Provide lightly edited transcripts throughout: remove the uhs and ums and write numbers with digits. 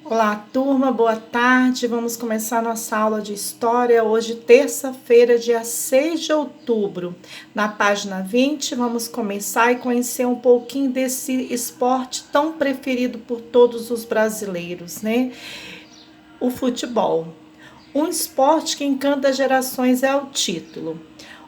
Olá, turma, boa tarde. Vamos começar nossa aula de história hoje, terça-feira, dia 6 de outubro. Na página 20, vamos começar e conhecer um pouquinho desse esporte tão preferido por todos os brasileiros, né? O futebol. Um esporte que encanta gerações é o título.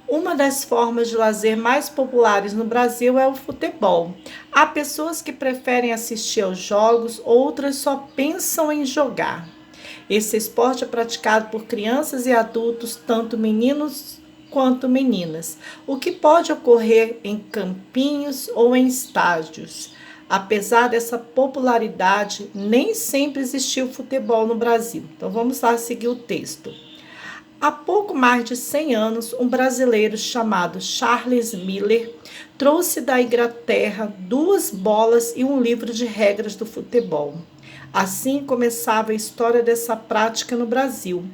Uma das formas de lazer mais populares no Brasil é o futebol. Há pessoas que preferem assistir aos jogos, outras só pensam em jogar. Esse esporte é praticado por crianças e adultos, tanto meninos quanto meninas, o que pode ocorrer em campinhos ou em estádios. Apesar dessa popularidade, nem sempre existiu futebol no Brasil. Então vamos lá seguir o texto. Há pouco mais de 100 anos, um brasileiro chamado Charles Miller trouxe da Inglaterra 2 bolas e um livro de regras do futebol. Assim começava a história dessa prática no Brasil.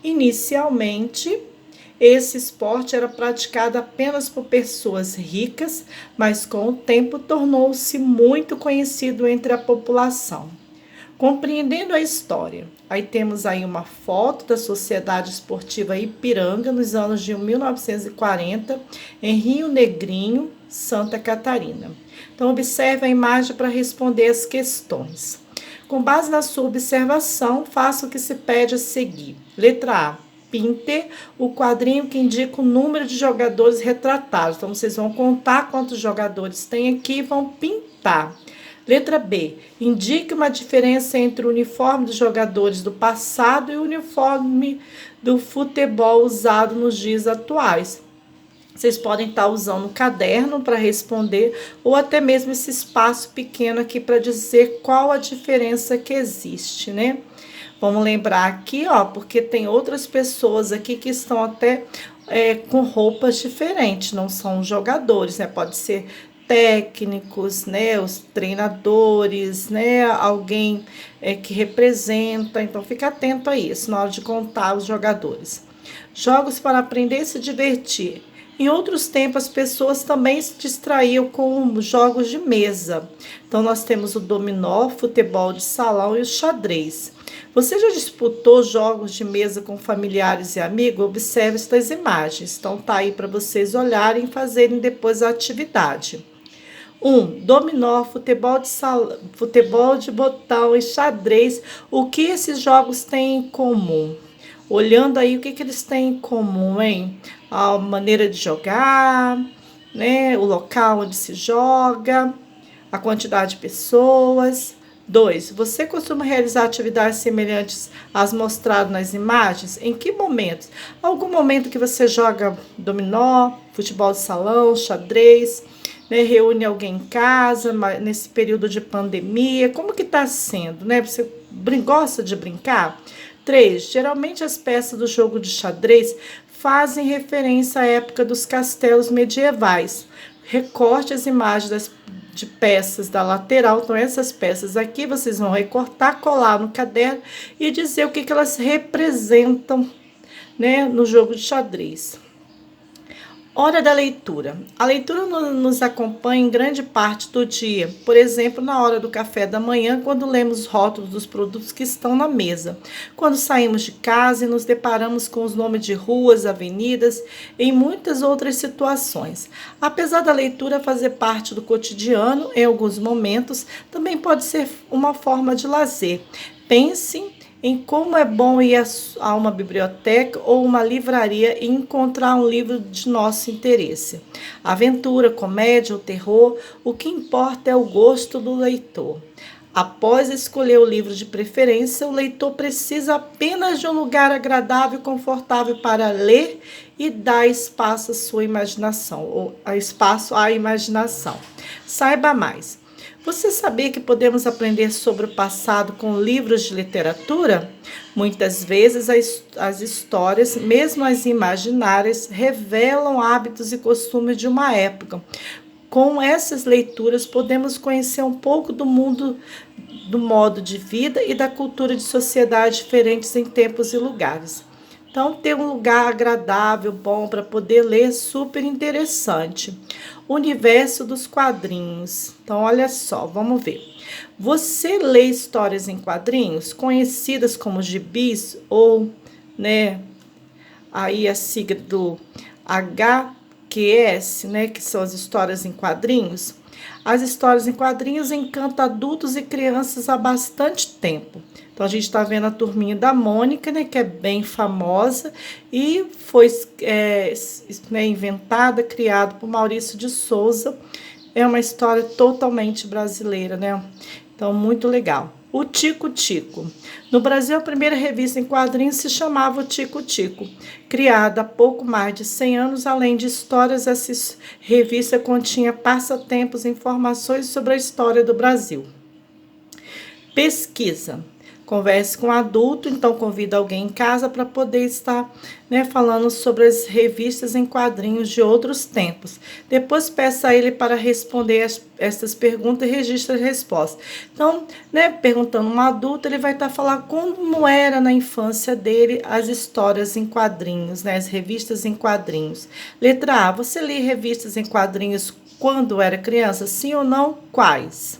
Inicialmente, esse esporte era praticado apenas por pessoas ricas, mas com o tempo tornou-se muito conhecido entre a população. Compreendendo a história, aí temos aí uma foto da Sociedade Esportiva Ipiranga nos anos de 1940, em Rio Negrinho, Santa Catarina. Então, observe a imagem para responder as questões. Com base na sua observação, faça o que se pede a seguir. Letra A. Pinte o quadrinho que indica o número de jogadores retratados. Então, vocês vão contar quantos jogadores tem aqui e vão pintar. Letra B. Indique uma diferença entre o uniforme dos jogadores do passado e o uniforme do futebol usado nos dias atuais. Vocês podem estar usando um caderno para responder ou até mesmo esse espaço pequeno aqui para dizer qual a diferença que existe, né? Vamos lembrar aqui, ó, porque tem outras pessoas aqui que estão até com roupas diferentes, não são jogadores, né? Pode ser técnicos, né, os treinadores, né, alguém que representa, então fica atento a isso na hora de contar os jogadores. Jogos para aprender e se divertir. Em outros tempos, as pessoas também se distraíam com jogos de mesa. Então, nós temos o dominó, futebol de salão e o xadrez. Você já disputou jogos de mesa com familiares e amigos? Observe estas imagens. Então, tá aí para vocês olharem e fazerem depois a atividade. Dominó, futebol de botão e xadrez. O que esses jogos têm em comum? Olhando aí, o que eles têm em comum, hein? A maneira de jogar, né? O local onde se joga, a quantidade de pessoas. 2. Você costuma realizar atividades semelhantes às mostradas nas imagens? Em que momentos? Algum momento que você joga dominó, futebol de salão, xadrez, né, reúne alguém em casa, nesse período de pandemia, como que está sendo, né? Você gosta de brincar? 3. Geralmente as peças do jogo de xadrez fazem referência à época dos castelos medievais. Recorte as imagens de peças da lateral, então essas peças aqui vocês vão recortar, colar no caderno e dizer o que elas representam, né, no jogo de xadrez. Hora da leitura. A leitura nos acompanha em grande parte do dia. Por exemplo, na hora do café da manhã, quando lemos os rótulos dos produtos que estão na mesa. Quando saímos de casa e nos deparamos com os nomes de ruas, avenidas, em muitas outras situações. Apesar da leitura fazer parte do cotidiano, em alguns momentos, também pode ser uma forma de lazer. Pense em como é bom ir a uma biblioteca ou uma livraria e encontrar um livro de nosso interesse. Aventura, comédia ou terror, o que importa é o gosto do leitor. Após escolher o livro de preferência, o leitor precisa apenas de um lugar agradável e confortável para ler e dar espaço à sua imaginação, ou espaço à imaginação. Saiba mais. Você sabia que podemos aprender sobre o passado com livros de literatura? Muitas vezes as histórias, mesmo as imaginárias, revelam hábitos e costumes de uma época. Com essas leituras, podemos conhecer um pouco do mundo, do modo de vida e da cultura de sociedades diferentes em tempos e lugares. Então, ter um lugar agradável, bom para poder ler, super interessante. universo dos quadrinhos. Então, olha só, vamos ver. Você lê histórias em quadrinhos, conhecidas como gibis ou, né, aí a sigla do HQS, né, que são as histórias em quadrinhos. As histórias em quadrinhos encantam adultos e crianças há bastante tempo. Então, a gente está vendo a Turminha da Mônica, né, que é bem famosa e foi né, inventada, criada por Maurício de Souza. É uma história totalmente brasileira, né? Então, muito legal. O Tico Tico. No Brasil, a primeira revista em quadrinhos se chamava o Tico Tico. Criada há pouco mais de 100 anos, além de histórias, essa revista continha passatempos e informações sobre a história do Brasil. Pesquisa. Converse com um adulto, então convida alguém em casa para poder estar, né, falando sobre as revistas em quadrinhos de outros tempos. Depois peça a ele para responder essas perguntas e registre as respostas. Então, né, perguntando um adulto, ele vai estar falando como era na infância dele as histórias em quadrinhos, né, as revistas em quadrinhos. Letra A. Você lê revistas em quadrinhos quando era criança? Sim ou não? Quais?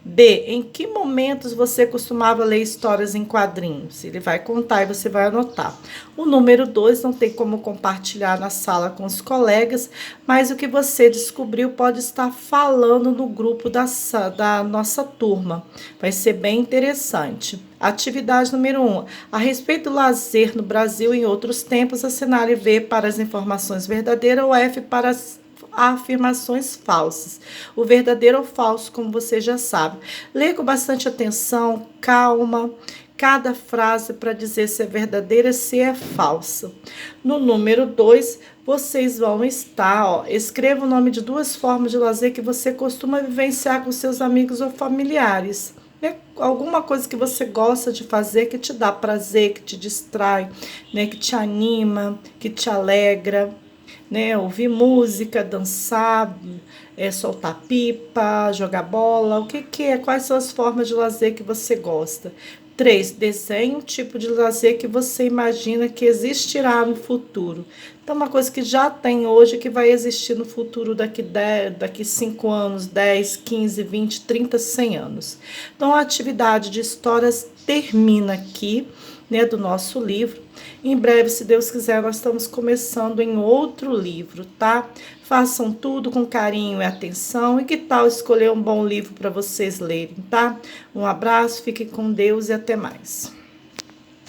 B. Em que momentos você costumava ler histórias em quadrinhos? Ele vai contar e você vai anotar. O número 2 não tem como compartilhar na sala com os colegas, mas o que você descobriu pode estar falando no grupo da nossa turma. Vai ser bem interessante. Atividade número 1. A respeito do lazer no Brasil em outros tempos, assinale V para as informações verdadeiras ou F para as afirmações falsas. O verdadeiro ou falso, como você já sabe. Leia com bastante atenção, calma, cada frase para dizer se é verdadeira, se é falsa. No número 2, vocês vão estar, escreva o nome de 2 formas de lazer que você costuma vivenciar com seus amigos ou familiares. Alguma coisa que você gosta de fazer, que te dá prazer, que te distrai, né, que te anima, que te alegra. Né, ouvir música, dançar, soltar pipa, jogar bola, o que é? Quais são as formas de lazer que você gosta? 3. Desenhe um tipo de lazer que você imagina que existirá no futuro. Então, uma coisa que já tem hoje, que vai existir no futuro daqui 5 anos, 10, 15, 20, 30, 100 anos. Então, a atividade de histórias termina aqui, né, do nosso livro. Em breve, se Deus quiser, nós estamos começando em outro livro, tá? Façam tudo com carinho e atenção. E que tal escolher um bom livro para vocês lerem, tá? Um abraço, fiquem com Deus e até mais.